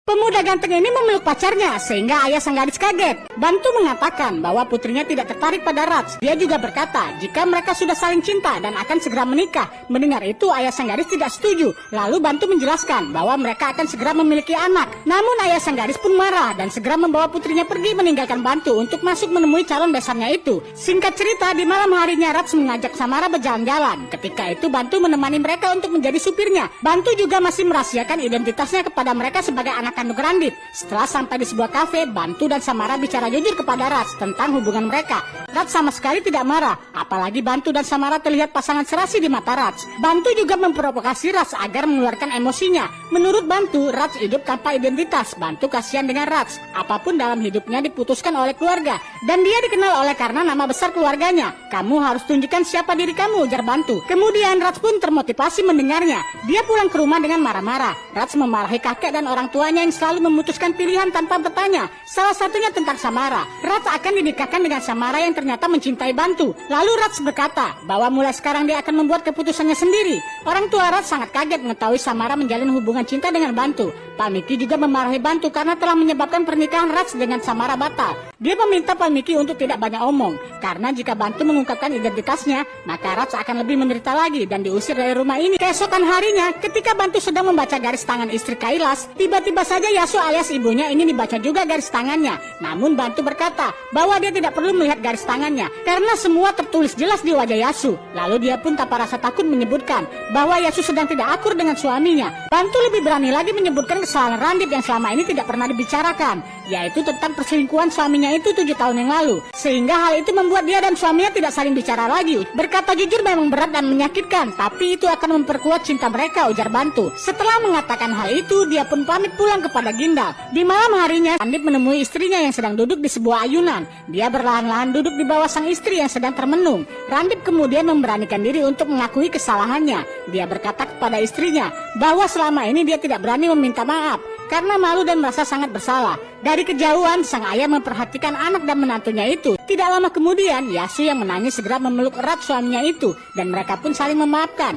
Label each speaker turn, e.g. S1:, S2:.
S1: Pemuda ganteng ini memeluk pacarnya sehingga ayah sang gadis kaget. Bantu mengatakan bahwa putrinya tidak tertarik pada Raj. Dia juga berkata jika mereka sudah saling cinta dan akan segera menikah. Mendengar itu ayah sang gadis tidak setuju. Lalu Bantu menjelaskan bahwa mereka akan segera memiliki anak. Namun ayah sang gadis pun marah dan segera membawa putrinya pergi meninggalkan Bantu untuk masuk menemui calon besannya itu. Singkat cerita, di malam harinya Raj mengajak Samara berjalan-jalan. Ketika itu Bantu menemani mereka untuk menjadi supirnya. Bantu juga masih merahasiakan identitasnya kepada mereka sebagai anak kandung Randip. Setelah sampai di sebuah kafe, Bantu dan Samara bicara jujur kepada Raj tentang hubungan mereka. Raj sama sekali tidak marah, apalagi Bantu dan Samara terlihat pasangan serasi di mata Raj. Bantu juga memprovokasi Raj agar mengeluarkan emosinya. Menurut Bantu, Raj hidup tanpa identitas. Bantu kasihan dengan Raj. Apapun dalam hidupnya diputuskan oleh keluarga, dan dia dikenal oleh karena nama besar keluarganya. Kamu harus tunjukkan siapa diri kamu, ujar Bantu. Kemudian Raj pun termotivasi mendengarnya. Dia pulang ke rumah dengan marah-marah. Raj memarahi kakek dan orang tuanya yang selalu memutuskan pilihan tanpa bertanya. Salah satunya tentang Samara. Raj akan dinikahkan dengan Samara yang ternyata mencintai Bantu. Lalu Raj berkata bahwa mulai sekarang dia akan membuat keputusannya sendiri. Orang tua Raj sangat kaget mengetahui Samara menjalin hubungan cinta dengan Bantu. Pak Miki juga memarahi Bantu karena telah menyebabkan pernikahan Raj dengan Samara batal. Dia meminta Pak Miki untuk tidak banyak omong, karena jika Bantu mengungkapkan identitasnya, maka Raj akan lebih menderita lagi dan diusir dari rumah ini. Keesokan harinya, ketika Bantu sedang membaca garis tangan istri Kailas, tiba-tiba saja Yasu alias ibunya ingin dibaca juga garis tangannya. Namun Bantu berkata bahwa dia tidak perlu melihat garis tangannya, karena semua tertulis jelas di wajah Yasu. Lalu dia pun tanpa rasa takut menyebutkan bahwa Yasu sedang tidak akur dengan suaminya. Bantu lebih berani lagi menyebutkan kesalahan Randip yang selama ini tidak pernah dibicarakan, yaitu tentang perselingkuhan suaminya itu 7 tahun yang lalu. Sehingga hal itu membuat dia dan suaminya tidak saling bicara lagi. Berkata jujur memang berat dan menyakitkan, tapi itu akan memperkuat cinta mereka, ujar Bantu. Setelah mengatakan hal itu, dia pun pamit pulang kepada Gindal. Di malam harinya, Randip menemui istrinya yang sedang duduk di sebuah ayunan. Dia berlahan-lahan duduk di bawah sang istri yang sedang termenung. Randip kemudian memberanikan diri untuk mengakui kesalahannya. Dia berkata kepada istrinya bahwa selama ini dia tidak berani meminta maaf karena malu dan merasa sangat bersalah. Dari kejauhan, sang ayah memperhatikan anak dan menantunya itu. Tidak lama kemudian, Yasu yang menangis segera memeluk erat suaminya itu, dan mereka pun saling memaafkan.